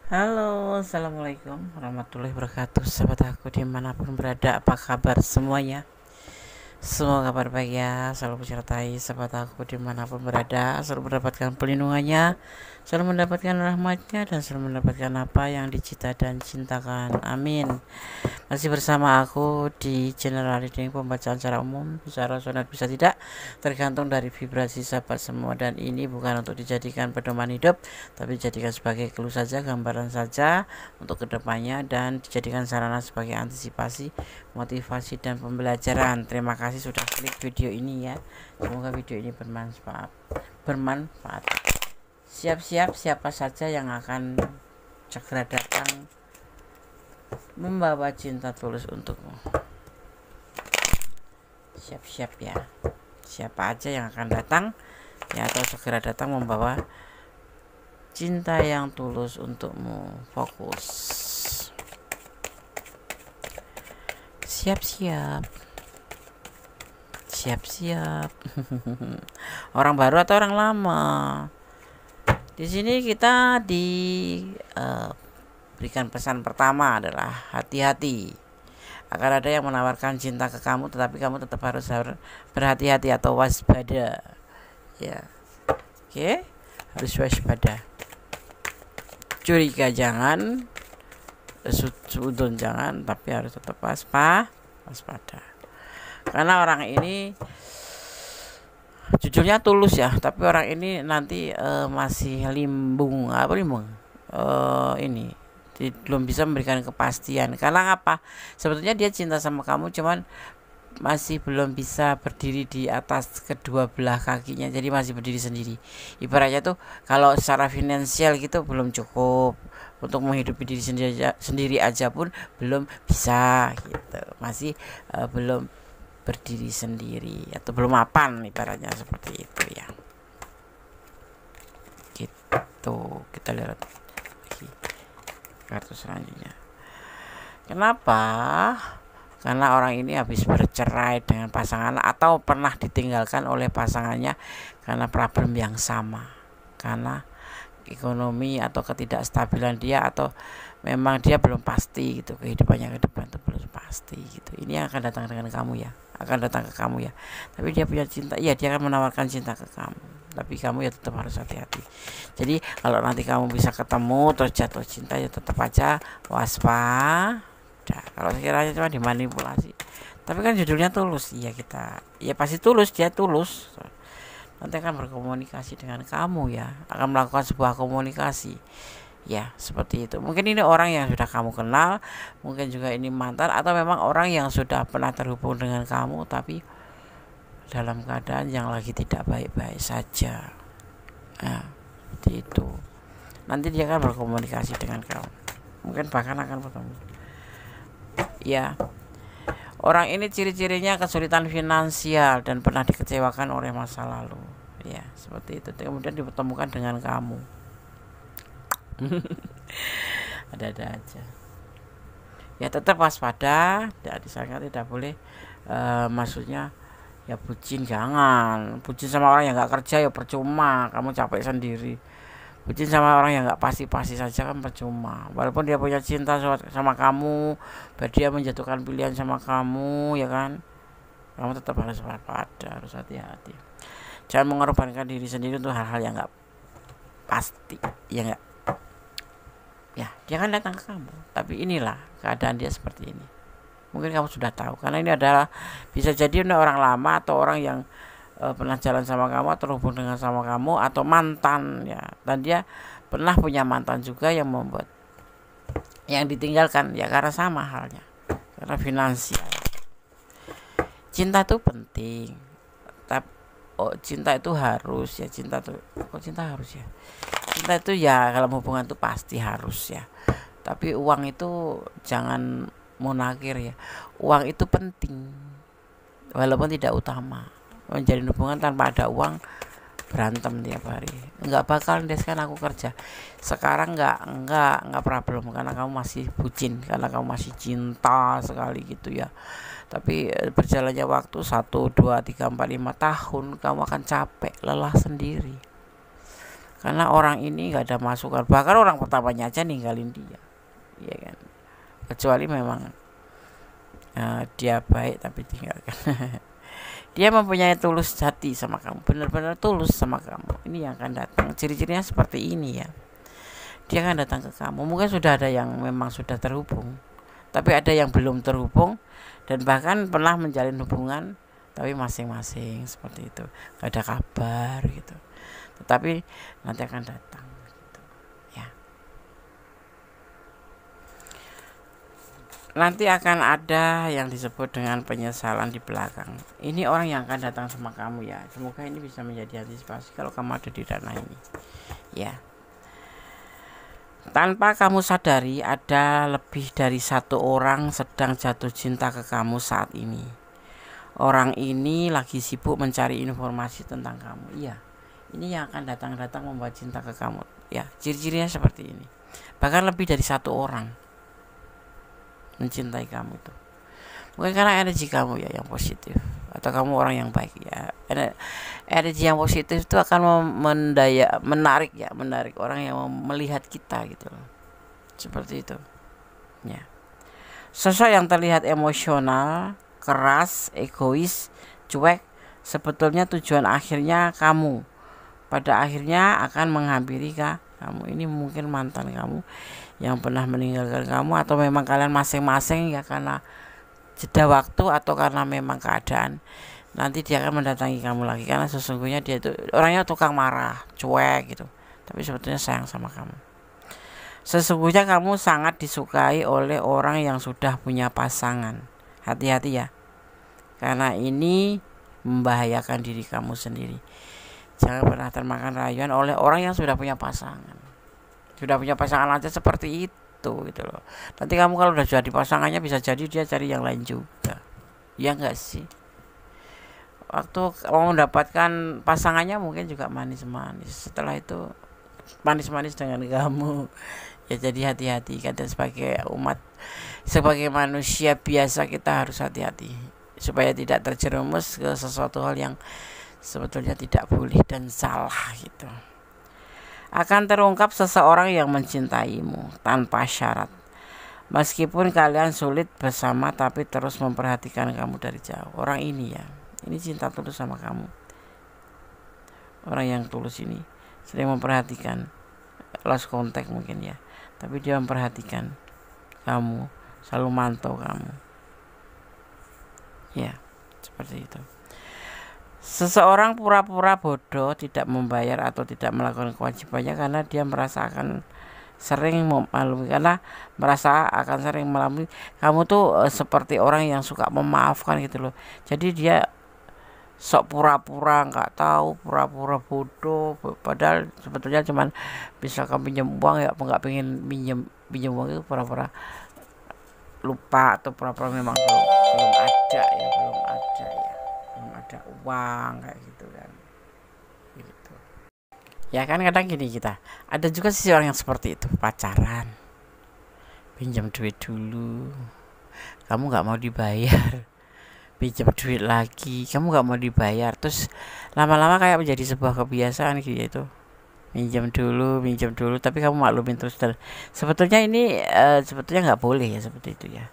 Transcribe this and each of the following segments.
Halo, assalamualaikum warahmatullahi wabarakatuh. Sahabat aku dimanapun berada, apa kabar semuanya? Semoga kabar baik ya, selalu menyertai sahabat aku dimanapun berada, selalu mendapatkan pelindungannya, selalu mendapatkan rahmatnya, dan selalu mendapatkan apa yang dicita dan cintakan. Amin. Masih bersama aku di channel reading pembacaan secara umum, bisa resonat bisa tidak, tergantung dari vibrasi sahabat semua. Dan ini bukan untuk dijadikan pedoman hidup, tapi dijadikan sebagai clue saja, gambaran saja untuk kedepannya, dan dijadikan sarana sebagai antisipasi, motivasi, dan pembelajaran. Terima kasih sudah klik video ini ya. Semoga video ini bermanfaat. Siap-siap siapa saja yang akan segera datang membawa cinta tulus untukmu. Siap-siap ya. Siapa aja yang akan datang ya, atau segera datang membawa cinta yang tulus untukmu. Fokus. Siap-siap. Siap-siap. Orang baru atau orang lama? Di sini kita berikan pesan pertama adalah hati-hati. Akan ada yang menawarkan cinta ke kamu, tetapi kamu tetap harus berhati-hati atau waspada. Ya, oke, harus waspada. Curiga jangan, sudon jangan, tapi harus tetap waspada. Karena orang ini jujurnya tulus ya, tapi orang ini nanti masih limbung ini belum bisa memberikan kepastian. Karena apa? Sebetulnya dia cinta sama kamu, cuman masih belum bisa berdiri di atas kedua belah kakinya, jadi masih berdiri sendiri. Ibaratnya tuh kalau secara finansial gitu belum cukup untuk menghidupi diri sendiri aja pun belum bisa gitu, masih belum berdiri sendiri atau belum mapan, ibaratnya seperti itu ya. Gitu, kita lihat lagi kartu selanjutnya. Kenapa? Karena orang ini habis bercerai dengan pasangan atau pernah ditinggalkan oleh pasangannya karena problem yang sama, karena ekonomi atau ketidakstabilan dia, atau memang dia belum pasti gitu, kehidupannya ke depan itu belum pasti gitu. Ini yang akan datang dengan kamu ya, akan datang ke kamu ya. Tapi dia punya cinta, iya dia akan menawarkan cinta ke kamu, tapi kamu ya tetap harus hati-hati. Jadi kalau nanti kamu bisa ketemu terus jatuh cinta, ya tetap aja waspada. Kalau sekiranya cuma dimanipulasi, tapi kan judulnya tulus, iya kita ya pasti tulus, dia tulus. Nanti akan berkomunikasi dengan kamu ya, akan melakukan sebuah komunikasi ya, seperti itu. Mungkin ini orang yang sudah kamu kenal, mungkin juga ini mantan, atau memang orang yang sudah pernah terhubung dengan kamu tapi dalam keadaan yang lagi tidak baik-baik saja ya, seperti itu. Nanti dia akan berkomunikasi dengan kamu, mungkin bahkan akan bertemu ya. Orang ini ciri-cirinya kesulitan finansial dan pernah dikecewakan oleh masa lalu. Ya, seperti itu. Kemudian dipertemukan dengan kamu. Ada-ada aja. Ya tetap waspada, tidak disangka, tidak boleh maksudnya ya bucin, jangan. Bucin sama orang yang nggak kerja ya percuma, kamu capek sendiri. Bucin sama orang yang nggak pasti-pasti saja kan percuma. Walaupun dia punya cinta sama kamu, dia menjatuhkan pilihan sama kamu, ya kan? Kamu tetap harus waspada, harus hati-hati. Jangan mengorbankan diri sendiri untuk hal-hal yang nggak pasti, ya nggak? Ya, dia kan datang ke kamu. Tapi inilah keadaan dia seperti ini. Mungkin kamu sudah tahu, karena ini adalah bisa jadi orang lama atau orang yang pernah jalan sama kamu atau terhubung dengan sama kamu, atau mantan ya, dan dia pernah punya mantan juga yang membuat yang ditinggalkan ya karena sama halnya, karena finansial. Cinta itu penting, tapi cinta itu harus ya, cinta harus ya, cinta itu ya dalam hubungan itu pasti harus ya, tapi uang itu jangan munakir ya. Uang itu penting walaupun tidak utama. Menjalin hubungan tanpa ada uang berantem tiap hari, nggak bakal deh. Kan aku kerja sekarang nggak problem, karena kamu masih bucin, karena kamu masih cinta sekali gitu ya. Tapi berjalannya waktu 1, 2, 3, 4, 5 tahun, kamu akan capek, lelah sendiri. karena orang ini nggak ada masukan, bahkan orang pertamanya aja ninggalin dia, ya kan, kecuali memang dia baik tapi tinggalkan. Dia mempunyai tulus hati sama kamu, benar-benar tulus sama kamu, ini yang akan datang. Ciri-cirinya seperti ini ya, dia akan datang ke kamu. Mungkin sudah ada yang memang sudah terhubung, tapi ada yang belum terhubung, dan bahkan pernah menjalin hubungan tapi masing-masing seperti itu, gak ada kabar gitu. Tetapi nanti akan datang gitu, ya. Nanti akan ada yang disebut dengan penyesalan di belakang. Ini orang yang akan datang sama kamu ya. Semoga ini bisa menjadi antisipasi kalau kamu ada di ranah ini, ya. Tanpa kamu sadari, ada lebih dari satu orang sedang jatuh cinta ke kamu saat ini. Orang ini lagi sibuk mencari informasi tentang kamu. Iya, ini yang akan datang membuat cinta ke kamu. Ya, ciri-cirinya seperti ini. Bahkan lebih dari satu orang mencintai kamu itu. Mungkin karena energi kamu ya yang positif, atau kamu orang yang baik ya. Energi yang positif itu akan menarik orang yang melihat kita gitu loh. Seperti itu. Ya. Sosok yang terlihat emosional, keras, egois, cuek, sebetulnya tujuan akhirnya kamu pada akhirnya akan menghampiri kamu. Ini mungkin mantan kamu yang pernah meninggalkan kamu, atau memang kalian masing-masing ya, karena jeda waktu atau karena memang keadaan. Nanti dia akan mendatangi kamu lagi, karena sesungguhnya dia itu orangnya tukang marah, cuek gitu, tapi sebetulnya sayang sama kamu. Sesungguhnya kamu sangat disukai oleh orang yang sudah punya pasangan. Hati-hati ya, karena ini membahayakan diri kamu sendiri. Jangan pernah termakan rayuan oleh orang yang sudah punya pasangan. Sudah punya pasangan aja seperti itu gitu loh. Nanti kamu kalau udah jadi pasangannya, bisa jadi dia cari yang lain juga. Ya enggak sih? Waktu mau mendapatkan pasangannya mungkin juga manis-manis, setelah itu manis-manis dengan kamu. Ya jadi hati-hati. Kadang sebagai umat, sebagai manusia biasa, kita harus hati-hati supaya tidak terjerumus ke sesuatu hal yang sebetulnya tidak boleh dan salah gitu. Akan terungkap seseorang yang mencintaimu tanpa syarat, meskipun kalian sulit bersama, tapi terus memperhatikan kamu dari jauh. Orang ini ya, ini cinta tulus sama kamu. Orang yang tulus ini sering memperhatikan, lost contact mungkin ya, tapi dia memperhatikan kamu, selalu mantau kamu. Ya, seperti itu. Seseorang pura-pura bodoh, tidak membayar atau tidak melakukan kewajibannya karena dia merasa akan sering memaklumi, karena merasa akan sering memaklumi. Kamu tuh seperti orang yang suka memaafkan gitu loh. Jadi dia sok pura-pura nggak tahu, pura-pura bodoh, padahal sebetulnya cuman misalkan pinjam uang ya, nggak pengen pinjam uang, itu pura-pura lupa atau pura-pura memang belum ada ya, belum ada uang kayak gitu kan, gitu ya kan. Kadang gini, kita ada juga sih orang yang seperti itu, pacaran pinjam duit dulu, kamu nggak mau dibayar, pinjam duit lagi, kamu nggak mau dibayar, terus lama-lama kayak menjadi sebuah kebiasaan gitu, minjam dulu, tapi kamu maklumin terus. Dan sebetulnya ini sebetulnya nggak boleh ya seperti itu ya.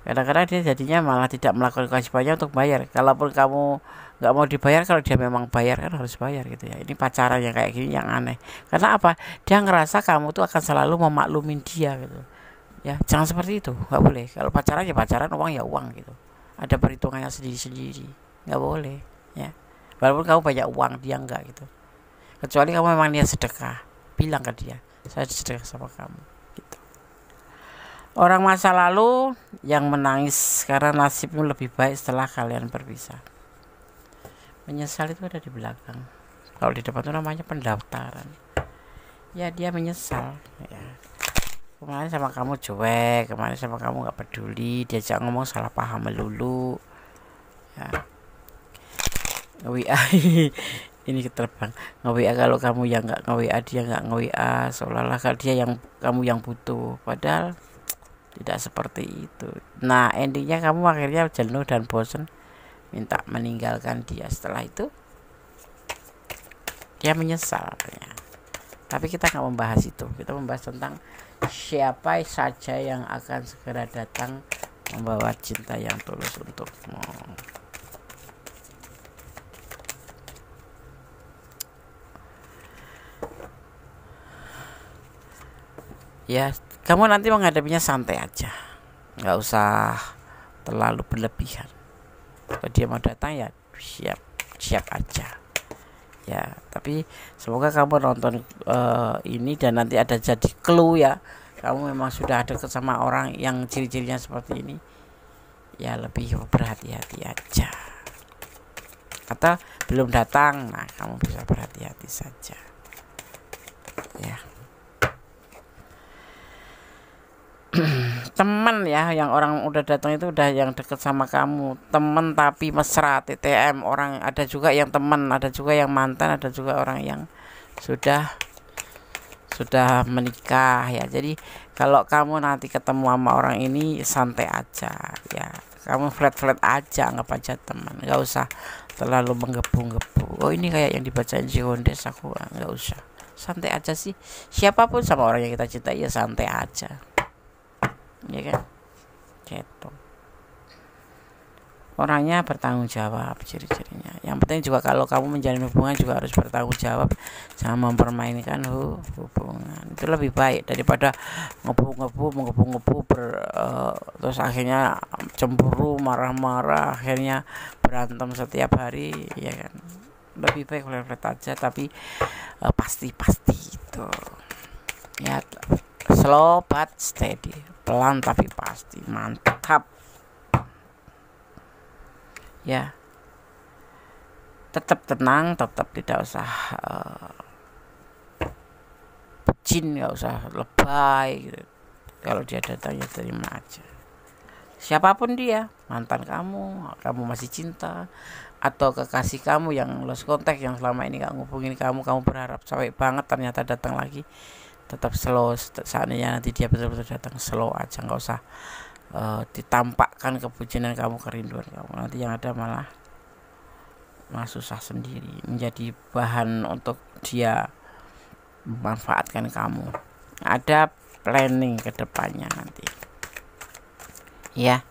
Kadang-kadang dia jadinya malah tidak melakukan kewajibannya untuk bayar. Kalaupun kamu nggak mau dibayar, kalau dia memang bayar kan harus bayar gitu ya. Ini pacaran yang kayak gini yang aneh. Karena apa? Dia ngerasa kamu tuh akan selalu memaklumin dia gitu. Ya, jangan seperti itu, nggak boleh. Kalau pacaran ya pacaran, uang ya uang gitu. Ada perhitungannya sendiri-sendiri. Nggak boleh ya. Walaupun kamu banyak uang, dia enggak gitu. Kecuali kamu memang niat sedekah, bilang ke dia, saya sedekah sama kamu gitu. Orang masa lalu yang menangis karena nasibmu lebih baik setelah kalian berpisah. Menyesal itu ada di belakang. Kalau di depan itu namanya pendaftaran. Ya, dia menyesal ya. Kemarin sama kamu cuek, kemarin sama kamu gak peduli, diajak ngomong salah paham melulu ya. WA ini terbang nge-WA, kalau kamu yang nggak nge-WA, dia nggak nge-WA, seolah-olah dia yang kamu yang butuh, padahal tidak seperti itu. Nah, endingnya kamu akhirnya jenuh dan bosan, minta meninggalkan dia. Setelah itu dia menyesal ya. Tapi kita nggak membahas itu, kita membahas tentang siapa saja yang akan segera datang membawa cinta yang tulus untukmu. Ya, kamu nanti menghadapinya santai aja, nggak usah terlalu berlebihan. Kalau dia mau datang ya siap aja ya. Tapi semoga kamu nonton ini dan nanti ada jadi clue ya, kamu memang sudah dekat sama orang yang ciri-cirinya seperti ini, ya lebih berhati-hati aja. Atau belum datang, nah kamu bisa berhati-hati saja ya. Teman ya, yang orang udah datang itu udah yang deket sama kamu, temen tapi mesra, TTM. Orang ada juga yang teman, ada juga yang mantan, ada juga orang yang sudah menikah ya. Jadi kalau kamu nanti ketemu sama orang ini santai aja ya, kamu flat aja, anggap aja teman, nggak usah terlalu menggebu-gebu. Oh ini kayak yang dibacain si Hondes, aku nggak usah, santai aja sih. Siapapun sama orang yang kita cintai ya santai aja ya kan, gitu. Orangnya bertanggung jawab, ciri-cirinya. Yang penting juga kalau kamu menjalin hubungan juga harus bertanggung jawab, jangan mempermainkan hubungan. Itu lebih baik daripada ngebu-ngebu terus akhirnya cemburu, marah-marah, akhirnya berantem setiap hari ya kan. Lebih baik flat aja, tapi pasti itu ya, slow but steady, pelan tapi pasti, mantap ya. Tetap tenang, tetap tidak usah bucin, nggak usah lebay gitu. Kalau dia datang ya terima aja, siapapun dia, mantan kamu masih cinta, atau kekasih kamu yang lost contact, yang selama ini nggak ngubungin kamu berharap capek banget ternyata datang lagi, tetap slow. Saatnya nanti dia betul-betul datang, slow aja, nggak usah ditampakkan kebucinan kamu, kerinduan kamu. Nanti yang ada malah susah sendiri, menjadi bahan untuk dia memanfaatkan kamu. Ada planning ke depannya nanti ya,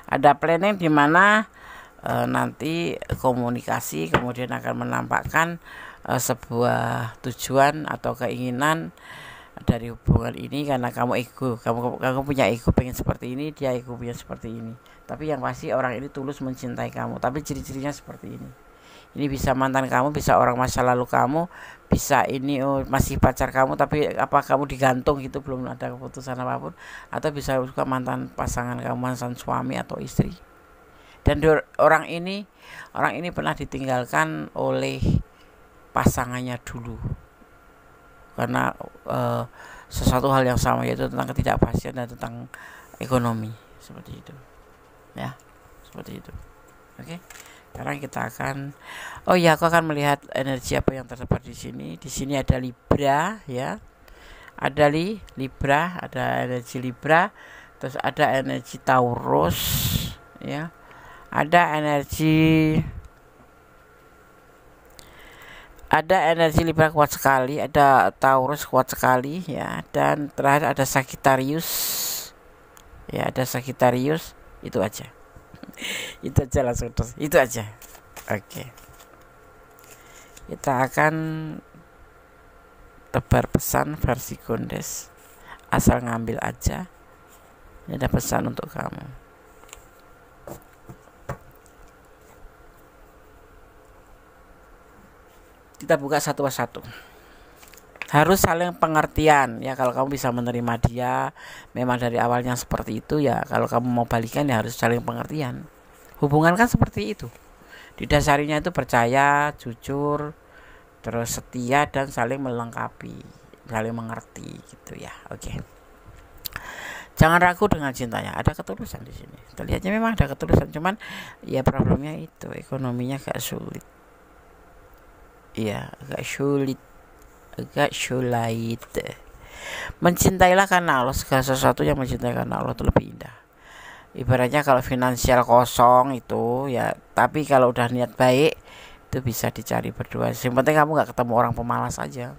ada planning di mana nanti komunikasi kemudian akan menampakkan sebuah tujuan atau keinginan dari hubungan ini, karena kamu punya ego pengen seperti ini, dia ego punya seperti ini. Tapi yang pasti orang ini tulus mencintai kamu, tapi ciri-cirinya seperti ini. Ini bisa mantan kamu, bisa orang masa lalu kamu, bisa ini masih pacar kamu tapi apa kamu digantung gitu, belum ada keputusan apapun, atau bisa juga mantan pasangan kamu, mantan suami atau istri. Dan orang ini pernah ditinggalkan oleh pasangannya dulu karena sesuatu hal yang sama, yaitu tentang ketidakpastian dan tentang ekonomi, seperti itu ya, seperti itu. Oke, sekarang kita akan aku akan melihat energi apa yang terdapat di sini. Di sini ada Libra ya, ada Libra, ada energi Libra, terus ada energi Taurus ya, ada energi Libra kuat sekali, ada Taurus kuat sekali ya, dan terakhir ada Sagittarius ya, ada Sagittarius. Itu aja itu aja, langsung terus itu aja. Oke, kita akan tebar pesan versi Gondes, asal ngambil aja. Ini ada pesan untuk kamu. Kita buka satu persatu. Harus saling pengertian ya. Kalau kamu bisa menerima dia memang dari awalnya seperti itu ya, kalau kamu mau balikan ya harus saling pengertian. Hubungan kan seperti itu, didasarinya itu percaya, jujur, terus setia, dan saling melengkapi, saling mengerti gitu ya. Oke. Jangan ragu dengan cintanya, ada ketulusan di sini. Terlihatnya memang ada ketulusan, cuman ya problemnya itu ekonominya agak sulit. Iya, agak sulit. Mencintailah karena Allah. Segala sesuatu yang mencintai karena Allah itu lebih indah. Ibaratnya kalau finansial kosong itu ya, tapi kalau udah niat baik itu bisa dicari berdua. Yang penting kamu gak ketemu orang pemalas aja.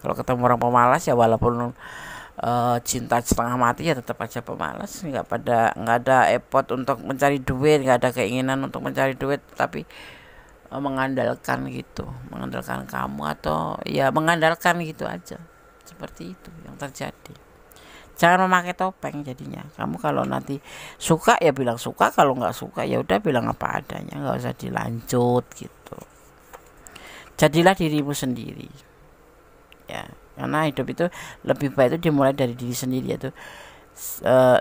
Kalau ketemu orang pemalas ya walaupun cinta setengah mati ya tetap aja pemalas, nggak ada effort untuk mencari duit, nggak ada keinginan untuk mencari duit, tapi mengandalkan kamu, atau ya mengandalkan gitu aja. Seperti itu yang terjadi. Jangan memakai topeng jadinya. Kamu kalau nanti suka ya bilang suka, kalau nggak suka ya udah bilang apa adanya, nggak usah dilanjut gitu. Jadilah dirimu sendiri ya, karena hidup itu lebih baik itu dimulai dari diri sendiri, yaitu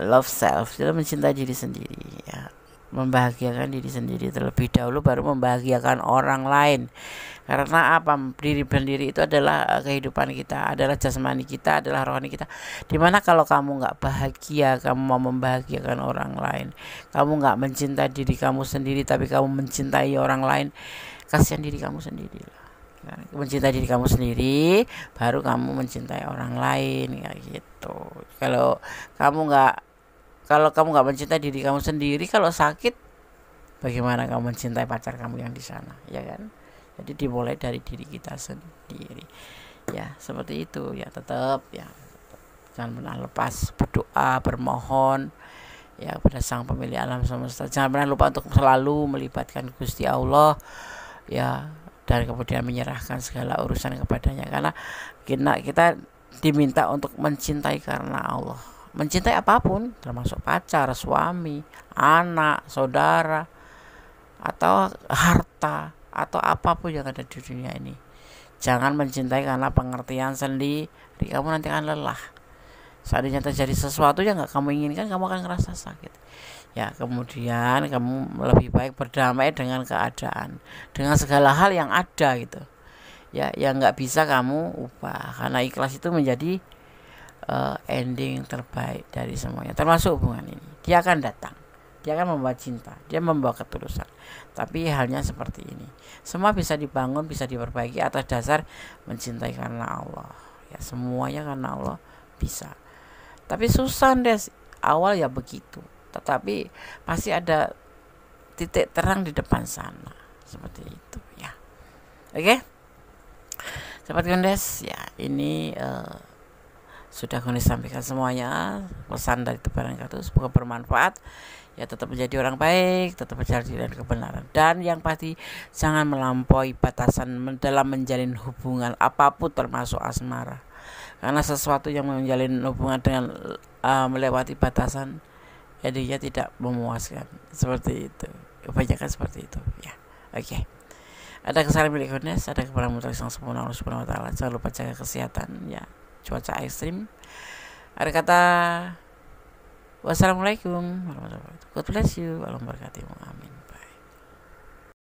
love self, itu mencintai diri sendiri ya, membahagiakan diri sendiri terlebih dahulu baru membahagiakan orang lain. Karena apa? Diri sendiri itu adalah kehidupan kita, adalah jasmani kita, adalah rohani kita. Dimana kalau kamu nggak bahagia, kamu mau membahagiakan orang lain, kamu nggak mencintai diri kamu sendiri tapi kamu mencintai orang lain, kasihan diri kamu sendiri lah. Mencintai diri kamu sendiri baru kamu mencintai orang lain kayak gitu. Kalau kamu nggak mencintai diri kamu sendiri, kalau sakit bagaimana kamu mencintai pacar kamu yang di sana, ya kan? Jadi dimulai dari diri kita sendiri ya, seperti itu ya. Tetap ya, jangan pernah lepas berdoa, bermohon ya pada Sang Pemilik alam semesta. Jangan pernah lupa untuk selalu melibatkan Gusti Allah ya, dan kemudian menyerahkan segala urusan kepadanya, karena kita diminta untuk mencintai karena Allah. Mencintai apapun, termasuk pacar, suami, anak, saudara, atau harta, atau apapun yang ada di dunia ini. Jangan mencintai karena pengertian sendiri, kamu nanti akan lelah. Seandainya terjadi sesuatu yang gak kamu inginkan, kamu akan ngerasa sakit ya. Kemudian kamu lebih baik berdamai dengan keadaan, dengan segala hal yang ada gitu ya, yang nggak bisa kamu ubah, karena ikhlas itu menjadi ending terbaik dari semuanya, termasuk hubungan ini. Dia akan datang, dia akan membawa cinta, dia membawa ketulusan, tapi halnya seperti ini. Semua bisa dibangun, bisa diperbaiki atas dasar mencintai karena Allah ya. Semuanya karena Allah bisa, tapi susah deh awal ya begitu, tetapi pasti ada titik terang di depan sana, seperti itu ya. Oke, Sobat Gondes ya, ini sudah Gondes sampaikan semuanya, pesan dari Tebaran Kartu. Semoga bermanfaat ya. Tetap menjadi orang baik, tetap berjalan dengan kebenaran, dan yang pasti jangan melampaui batasan dalam menjalin hubungan apapun, termasuk asmara, karena sesuatu yang menjalin hubungan dengan melewati batasan jadinya tidak memuaskan, seperti itu. Kebanyakan seperti itu ya. Oke. Ada kesalahan milik Gondes, ada kekurangan mutlak yang sempurna Allah Subhanahu wa taala. Jangan lupa jaga kesehatan ya. Cuaca ekstrim. Ada kata wassalamualaikum warahmatullahi wabarakatuh. God bless you. Amin.